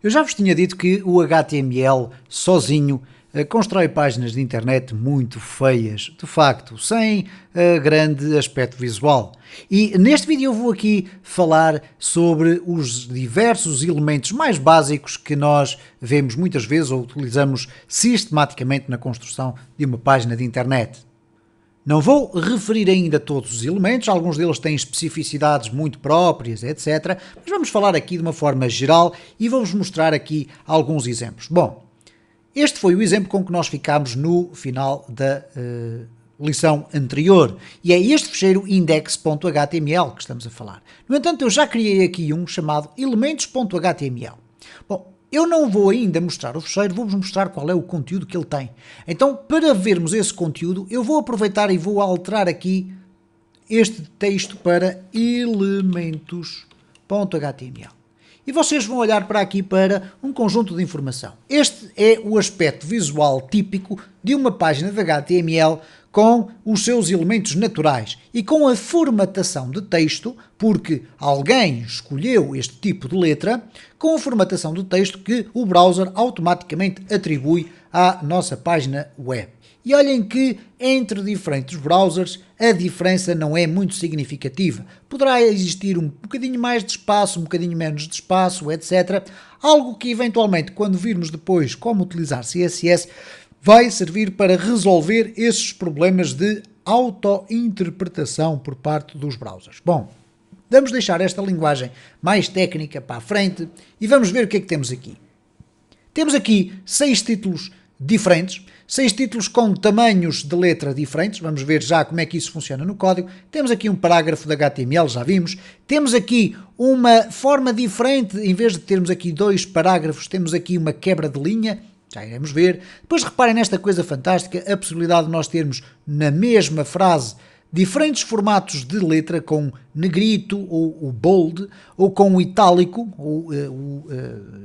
Eu já vos tinha dito que o HTML sozinho constrói páginas de internet muito feias, de facto, sem grande aspecto visual. E neste vídeo eu vou aqui falar sobre os diversos elementos mais básicos que nós vemos muitas vezes ou utilizamos sistematicamente na construção de uma página de internet. Não vou referir ainda todos os elementos, alguns deles têm especificidades muito próprias, etc. Mas vamos falar aqui de uma forma geral e vou-vos mostrar aqui alguns exemplos. Bom, este foi o exemplo com que nós ficámos no final da lição anterior. E é este fecheiro index.html que estamos a falar. No entanto, eu já criei aqui um chamado elementos.html. Bom, eu não vou ainda mostrar o fecheiro, vou-vos mostrar qual é o conteúdo que ele tem. Então, para vermos esse conteúdo, eu vou aproveitar e vou alterar aqui este texto para elementos.html. E vocês vão olhar para aqui para um conjunto de informação. Este é o aspecto visual típico de uma página de HTML com os seus elementos naturais e com a formatação de texto, porque alguém escolheu este tipo de letra, com a formatação do texto que o browser automaticamente atribui à nossa página web. E olhem que entre diferentes browsers a diferença não é muito significativa. Poderá existir um bocadinho mais de espaço, um bocadinho menos de espaço, etc. Algo que eventualmente, quando virmos depois como utilizar CSS, vai servir para resolver esses problemas de auto-interpretação por parte dos browsers. Bom, vamos deixar esta linguagem mais técnica para a frente e vamos ver o que é que temos aqui. Temos aqui 6 títulos diferentes, 6 títulos com tamanhos de letra diferentes, vamos ver já como é que isso funciona no código. Temos aqui um parágrafo de HTML, já vimos. Temos aqui uma forma diferente, em vez de termos aqui 2 parágrafos, temos aqui uma quebra de linha, já iremos ver. Depois reparem nesta coisa fantástica, a possibilidade de nós termos na mesma frase diferentes formatos de letra, com negrito ou o bold, ou com o itálico, ou o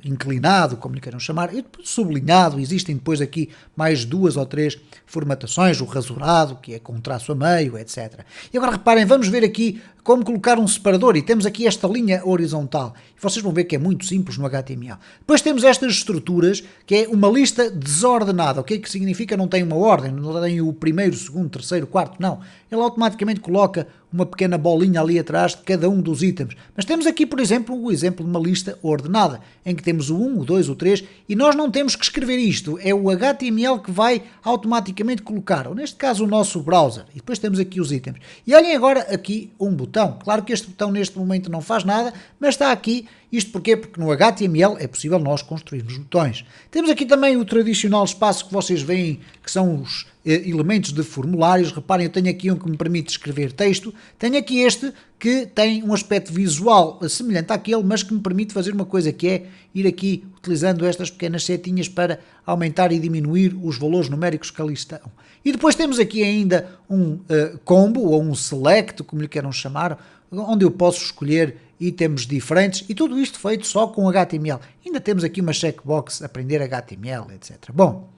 inclinado, como lhe queiram chamar, e sublinhado. Existem depois aqui mais 2 ou 3 formatações, o rasurado, que é com traço a meio, etc. E agora reparem, vamos ver aqui como colocar um separador, e temos aqui esta linha horizontal. E vocês vão ver que é muito simples no HTML. Depois temos estas estruturas, que é uma lista desordenada. O que é que significa? Não tem uma ordem, não tem o primeiro, segundo, terceiro, quarto, não. Ele automaticamente coloca uma pequena bolinha ali atrás de cada um dos itens. Mas temos aqui, por exemplo, o exemplo de uma lista ordenada, em que temos o 1, o 2, o 3, e nós não temos que escrever isto, é o HTML que vai automaticamente colocar, ou neste caso o nosso browser, e depois temos aqui os itens. E olhem agora aqui um botão, claro que este botão neste momento não faz nada, mas está aqui. Isto porquê? Porque no HTML é possível nós construirmos botões. Temos aqui também o tradicional espaço que vocês veem, que são os elementos de formulários. Reparem, eu tenho aqui um que me permite escrever texto. Tenho aqui este que tem um aspecto visual semelhante àquele, mas que me permite fazer uma coisa, que é ir aqui utilizando estas pequenas setinhas para aumentar e diminuir os valores numéricos que ali estão. E depois temos aqui ainda um combo, ou um select, como lhe queiram chamar, onde eu posso escolher itens diferentes, e tudo isto feito só com HTML. Ainda temos aqui uma checkbox, aprender HTML, etc. Bom,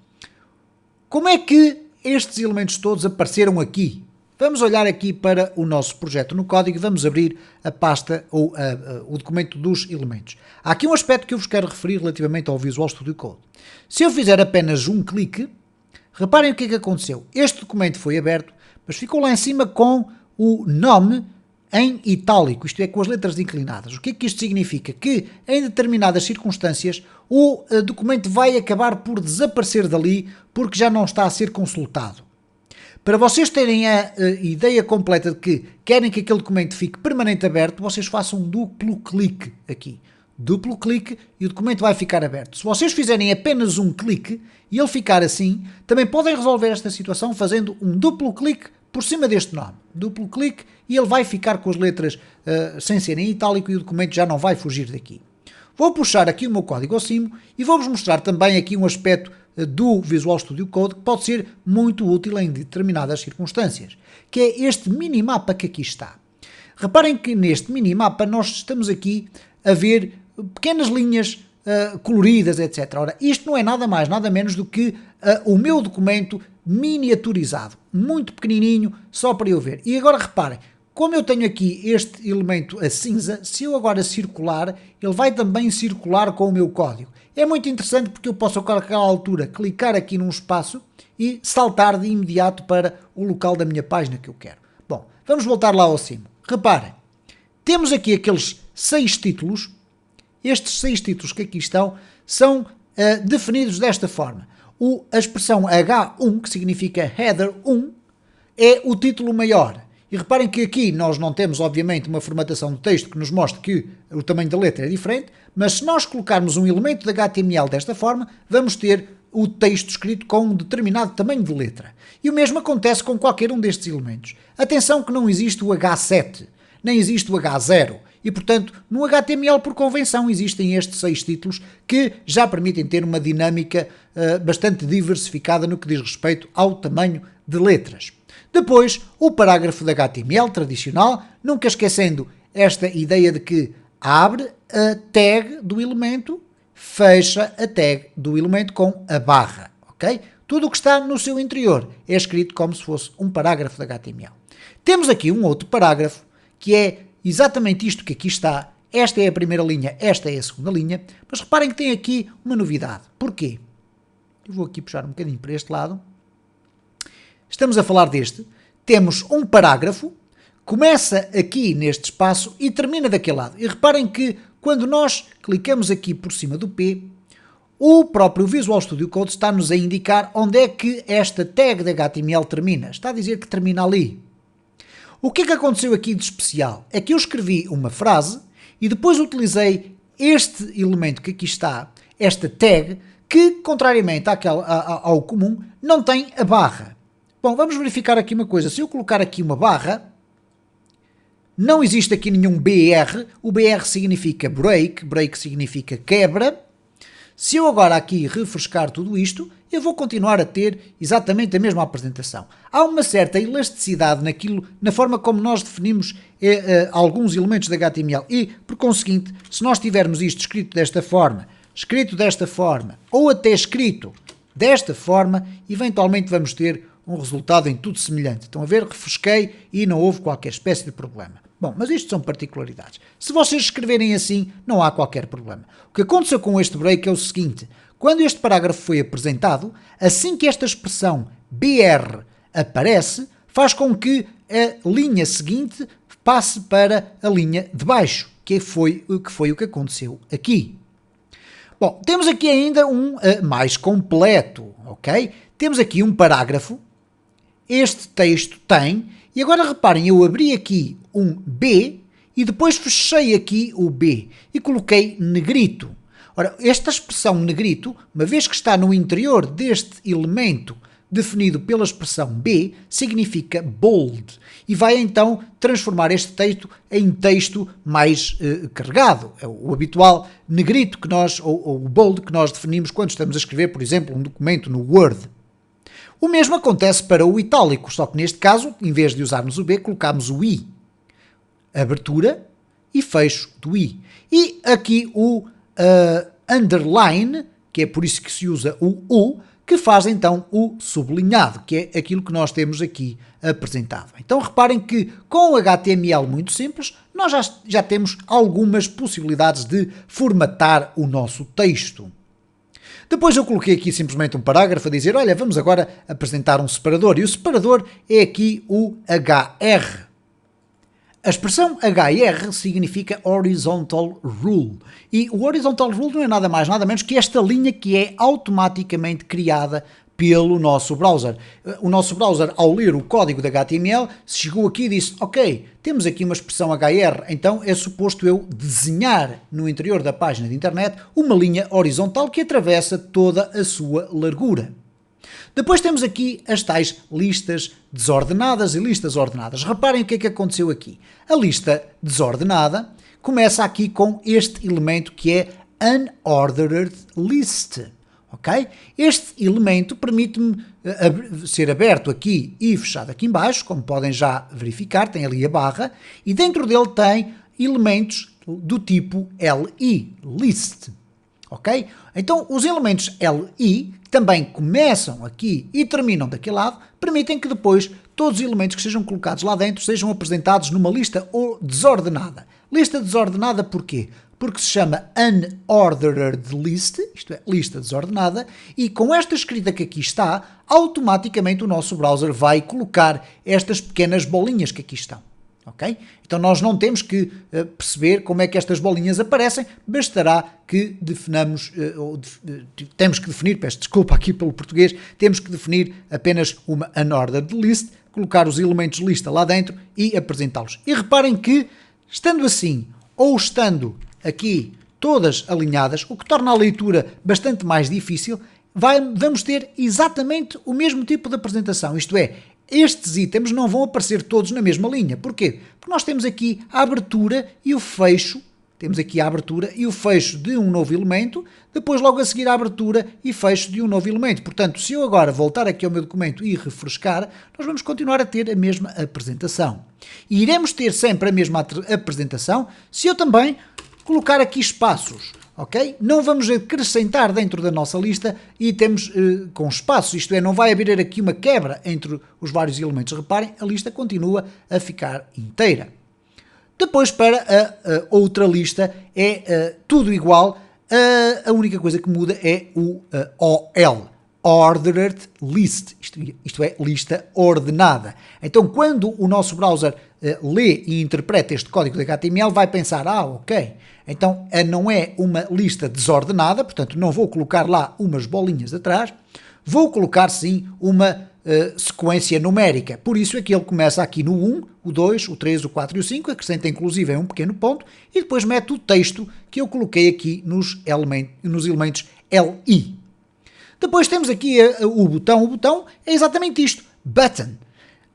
como é que estes elementos todos apareceram aqui? Vamos olhar aqui para o nosso projeto no código e vamos abrir a pasta ou o documento dos elementos. Há aqui um aspecto que eu vos quero referir relativamente ao Visual Studio Code. Se eu fizer apenas um clique, reparem o que é que aconteceu. Este documento foi aberto, mas ficou lá em cima com o nome em itálico, isto é, com as letras inclinadas. O que é que isto significa? Que em determinadas circunstâncias o documento vai acabar por desaparecer dali porque já não está a ser consultado. Para vocês terem a ideia completa de que querem que aquele documento fique permanente aberto, vocês façam um duplo clique aqui. Duplo clique e o documento vai ficar aberto. Se vocês fizerem apenas um clique e ele ficar assim, também podem resolver esta situação fazendo um duplo clique por cima deste nome. Duplo clique e ele vai ficar com as letras sem serem em itálico e o documento já não vai fugir daqui. Vou puxar aqui o meu código ao cimo e vou-vos mostrar também aqui um aspecto do Visual Studio Code que pode ser muito útil em determinadas circunstâncias, que é este minimapa que aqui está. Reparem que neste minimapa nós estamos aqui a ver pequenas linhas coloridas, etc. Ora, isto não é nada mais, nada menos do que o meu documento miniaturizado, muito pequenininho, só para eu ver. E agora reparem, como eu tenho aqui este elemento a cinza, se eu agora circular, ele vai também circular com o meu código. É muito interessante porque eu posso a qualquer altura clicar aqui num espaço e saltar de imediato para o local da minha página que eu quero. Bom, vamos voltar lá ao cimo. Reparem, temos aqui aqueles 6 títulos. Estes 6 títulos que aqui estão são definidos desta forma. A expressão H1, que significa Header 1, é o título maior. E reparem que aqui nós não temos, obviamente, uma formatação do texto que nos mostre que o tamanho da letra é diferente, mas se nós colocarmos um elemento de HTML desta forma, vamos ter o texto escrito com um determinado tamanho de letra. E o mesmo acontece com qualquer um destes elementos. Atenção que não existe o H7, nem existe o H0. E, portanto, no HTML, por convenção, existem estes 6 títulos que já permitem ter uma dinâmica bastante diversificada no que diz respeito ao tamanho de letras. Depois, o parágrafo de HTML tradicional, nunca esquecendo esta ideia de que abre a tag do elemento, fecha a tag do elemento com a barra, ok? Tudo o que está no seu interior é escrito como se fosse um parágrafo de HTML. Temos aqui um outro parágrafo que é exatamente isto que aqui está. Esta é a primeira linha, esta é a segunda linha, mas reparem que tem aqui uma novidade. Porquê? Eu vou aqui puxar um bocadinho para este lado. Estamos a falar deste. Temos um parágrafo, começa aqui neste espaço e termina daquele lado. E reparem que quando nós clicamos aqui por cima do P, o próprio Visual Studio Code está-nos a indicar onde é que esta tag de HTML termina. Está a dizer que termina ali. O que é que aconteceu aqui de especial? É que eu escrevi uma frase e depois utilizei este elemento que aqui está, esta tag, que, contrariamente ao comum, não tem a barra. Bom, vamos verificar aqui uma coisa. Se eu colocar aqui uma barra, não existe aqui nenhum BR. O BR significa break, break significa quebra. Se eu agora aqui refrescar tudo isto, eu vou continuar a ter exatamente a mesma apresentação. Há uma certa elasticidade na forma como nós definimos alguns elementos da HTML e, por conseguinte, se nós tivermos isto escrito desta forma, ou até escrito desta forma, eventualmente vamos ter um resultado em tudo semelhante. Estão a ver? Refresquei e não houve qualquer espécie de problema. Bom, mas isto são particularidades. Se vocês escreverem assim, não há qualquer problema. O que aconteceu com este break é o seguinte: quando este parágrafo foi apresentado, assim que esta expressão BR aparece, faz com que a linha seguinte passe para a linha de baixo, que foi o que aconteceu aqui. Bom, temos aqui ainda um mais completo, ok? Temos aqui um parágrafo. Este texto tem, e agora reparem, eu abri aqui um B e depois fechei aqui o B e coloquei negrito. Ora, esta expressão negrito, uma vez que está no interior deste elemento definido pela expressão B, significa bold e vai então transformar este texto em texto mais carregado. É o habitual negrito que nós, ou o bold que nós definimos quando estamos a escrever, por exemplo, um documento no Word. O mesmo acontece para o itálico, só que neste caso, em vez de usarmos o B, colocamos o I. Abertura e fecho do I. E aqui o underline, que é por isso que se usa o U, que faz então o sublinhado, que é aquilo que nós temos aqui apresentado. Então reparem que com o HTML muito simples, nós já temos algumas possibilidades de formatar o nosso texto. Depois eu coloquei aqui simplesmente um parágrafo a dizer, olha, vamos agora apresentar um separador. E o separador é aqui o HR. A expressão HR significa Horizontal Rule. E o Horizontal Rule não é nada mais, nada menos que esta linha que é automaticamente criada pelo nosso browser. O nosso browser, ao ler o código da HTML, chegou aqui e disse, ok, temos aqui uma expressão HR, então é suposto eu desenhar no interior da página de internet uma linha horizontal que atravessa toda a sua largura. Depois temos aqui as tais listas desordenadas e listas ordenadas. Reparem o que é que aconteceu aqui. A lista desordenada começa aqui com este elemento que é Unordered List. Okay? Este elemento permite-me ser aberto aqui e fechado aqui em baixo, como podem já verificar, tem ali a barra, e dentro dele tem elementos do tipo LI, list. Ok? Então, os elementos LI também começam aqui e terminam daquele lado, permitem que depois todos os elementos que sejam colocados lá dentro sejam apresentados numa lista desordenada. Lista desordenada porquê? Porque se chama Unordered List, isto é, lista desordenada, e com esta escrita que aqui está, automaticamente o nosso browser vai colocar estas pequenas bolinhas que aqui estão. Okay? Então nós não temos que perceber como é que estas bolinhas aparecem, bastará que definamos, temos que definir, peço desculpa aqui pelo português, temos que definir apenas uma unordered list, colocar os elementos de lista lá dentro e apresentá-los. E reparem que, estando assim, ou estando aqui todas alinhadas, o que torna a leitura bastante mais difícil, vamos ter exatamente o mesmo tipo de apresentação, isto é, estes itens não vão aparecer todos na mesma linha. Porquê? Porque nós temos aqui a abertura e o fecho, de um novo elemento, depois logo a seguir a abertura e fecho de um novo elemento. Portanto, se eu agora voltar aqui ao meu documento e refrescar, nós vamos continuar a ter a mesma apresentação. E iremos ter sempre a mesma apresentação se eu também colocar aqui espaços. Ok? Não vamos acrescentar dentro da nossa lista itens com espaços, isto é, não vai haver aqui uma quebra entre os vários elementos. Reparem, a lista continua a ficar inteira. Depois, para a outra lista, é tudo igual, a única coisa que muda é o OL, Ordered List, isto é, lista ordenada. Então, quando o nosso browser lê e interpreta este código de HTML, vai pensar, ok, então não é uma lista desordenada, portanto não vou colocar lá umas bolinhas atrás, vou colocar sim uma sequência numérica. Por isso é que ele começa aqui no 1, o 2, o 3, o 4 e o 5, acrescenta inclusive um pequeno ponto e depois mete o texto que eu coloquei aqui nos elementos LI. Depois temos aqui o botão é exatamente isto, button.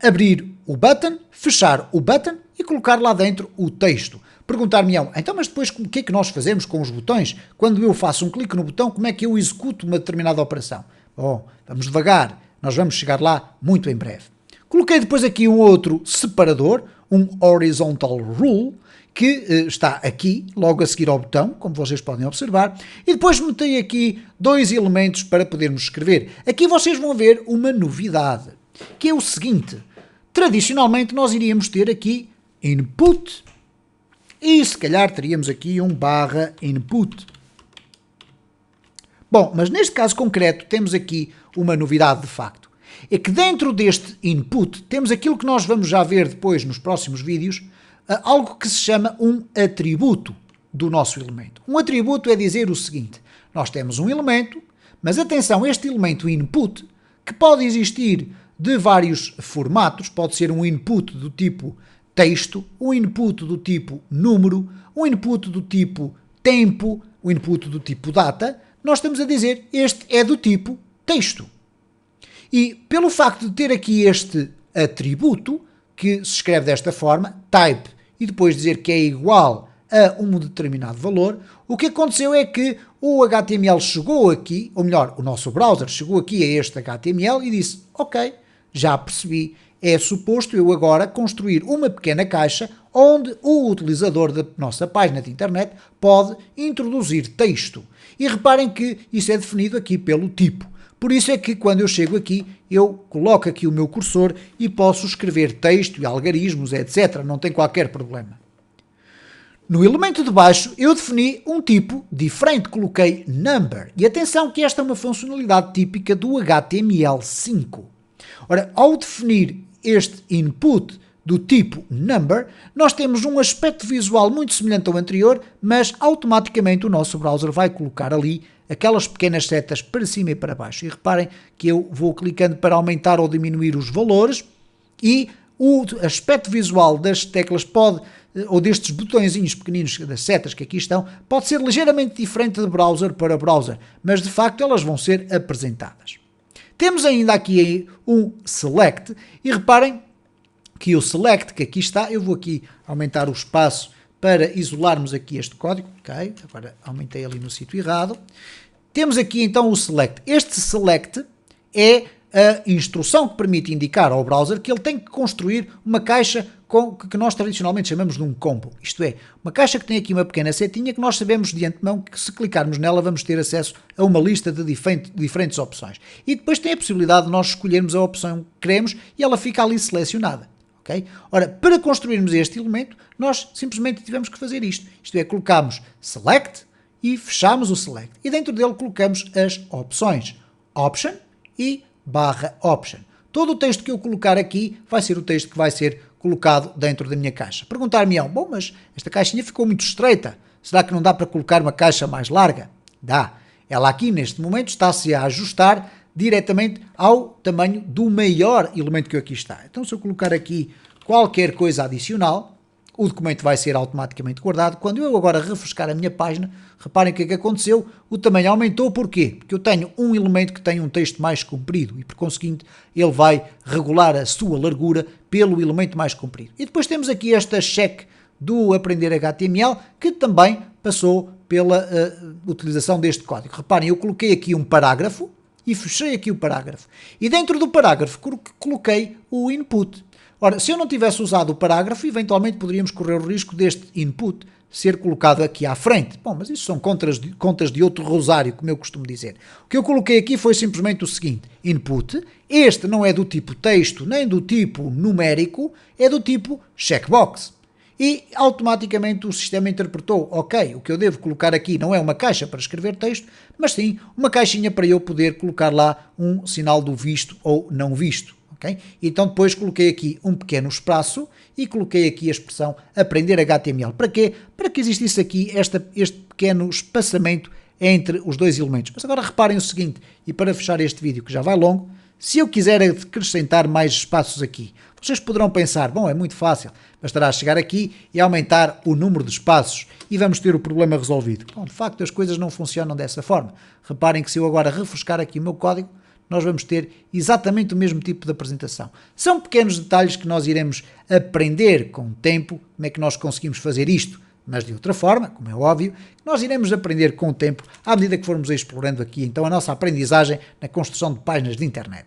Abrir o button, fechar o button e colocar lá dentro o texto. Perguntar-me-ão, então mas depois o que é que nós fazemos com os botões? Quando eu faço um clique no botão, como é que eu executo uma determinada operação? Bom, vamos devagar, nós vamos chegar lá muito em breve. Coloquei depois aqui um outro separador, um horizontal rule, que está aqui, logo a seguir ao botão, como vocês podem observar, e depois meti aqui dois elementos para podermos escrever. Aqui vocês vão ver uma novidade, que é o seguinte, tradicionalmente nós iríamos ter aqui input, e se calhar teríamos aqui um barra input. Bom, mas neste caso concreto temos aqui uma novidade de facto. É que dentro deste input temos aquilo que nós vamos já ver depois nos próximos vídeos, algo que se chama um atributo do nosso elemento. Um atributo é dizer o seguinte, nós temos um elemento, mas atenção, este elemento input, que pode existir de vários formatos, pode ser um input do tipo texto, um input do tipo número, um input do tipo tempo, um input do tipo data, nós estamos a dizer este é do tipo texto. E pelo facto de ter aqui este atributo, que se escreve desta forma, type, e depois dizer que é igual a um determinado valor, o que aconteceu é que o HTML chegou aqui, ou melhor, o nosso browser chegou aqui a este HTML e disse, ok, já percebi, é suposto eu agora construir uma pequena caixa onde o utilizador da nossa página de internet pode introduzir texto. E reparem que isso é definido aqui pelo tipo. Por isso é que quando eu chego aqui, eu coloco aqui o meu cursor e posso escrever texto e algarismos, etc. Não tem qualquer problema. No elemento de baixo, eu defini um tipo diferente, coloquei number. E atenção que esta é uma funcionalidade típica do HTML5. Ora, ao definir este input do tipo number, nós temos um aspecto visual muito semelhante ao anterior, mas automaticamente o nosso browser vai colocar ali aquelas pequenas setas para cima e para baixo. E reparem que eu vou clicando para aumentar ou diminuir os valores e o aspecto visual das teclas pode, ou destes botõezinhos pequeninos das setas que aqui estão, pode ser ligeiramente diferente de browser para browser, mas de facto elas vão ser apresentadas. Temos ainda aqui um select e reparem que o select que aqui está, eu vou aqui aumentar o espaço para isolarmos aqui este código, ok, agora aumentei ali no sítio errado. Temos aqui então o select. Este select é a instrução que permite indicar ao browser que ele tem que construir uma caixa que nós tradicionalmente chamamos de um combo. Isto é, uma caixa que tem aqui uma pequena setinha que nós sabemos de antemão que se clicarmos nela vamos ter acesso a uma lista de diferentes opções. E depois tem a possibilidade de nós escolhermos a opção que queremos e ela fica ali selecionada. Okay? Ora, para construirmos este elemento, nós simplesmente tivemos que fazer isto. Isto é, colocamos Select e fechamos o Select. E dentro dele colocamos as opções. Option e /Option. Todo o texto que eu colocar aqui vai ser o texto que vai ser colocado dentro da minha caixa. Perguntar-me-ão, bom, mas esta caixinha ficou muito estreita. Será que não dá para colocar uma caixa mais larga? Dá. Ela aqui, neste momento, está-se a ajustar diretamente ao tamanho do maior elemento que aqui está. Então, se eu colocar aqui qualquer coisa adicional, o documento vai ser automaticamente guardado. Quando eu agora refrescar a minha página, reparem o que é que aconteceu, o tamanho aumentou. Porquê? Porque eu tenho um elemento que tem um texto mais comprido e, por conseguinte, ele vai regular a sua largura pelo elemento mais comprido. E depois temos aqui esta check do aprender HTML, que também passou pela utilização deste código. Reparem, eu coloquei aqui um parágrafo e fechei aqui o parágrafo. E dentro do parágrafo coloquei o input. Ora, se eu não tivesse usado o parágrafo, eventualmente poderíamos correr o risco deste input ser colocado aqui à frente. Bom, mas isso são contas de outro rosário, como eu costumo dizer. O que eu coloquei aqui foi simplesmente o seguinte: input. Este não é do tipo texto, nem do tipo numérico, é do tipo checkbox. E automaticamente o sistema interpretou, ok, o que eu devo colocar aqui não é uma caixa para escrever texto, mas sim uma caixinha para eu poder colocar lá um sinal do visto ou não visto. Okay? Então depois coloquei aqui um pequeno espaço e coloquei aqui a expressão aprender HTML. Para quê? Para que existisse aqui este pequeno espaçamento entre os dois elementos. Mas agora reparem o seguinte, e para fechar este vídeo que já vai longo, se eu quiser acrescentar mais espaços aqui, vocês poderão pensar, bom, é muito fácil, bastará chegar aqui e aumentar o número de espaços e vamos ter o problema resolvido. Bom, de facto as coisas não funcionam dessa forma. Reparem que se eu agora refrescar aqui o meu código, nós vamos ter exatamente o mesmo tipo de apresentação. São pequenos detalhes que nós iremos aprender com o tempo, como é que nós conseguimos fazer isto, mas de outra forma, como é óbvio, nós iremos aprender com o tempo, à medida que formos explorando aqui, então, a nossa aprendizagem na construção de páginas de internet.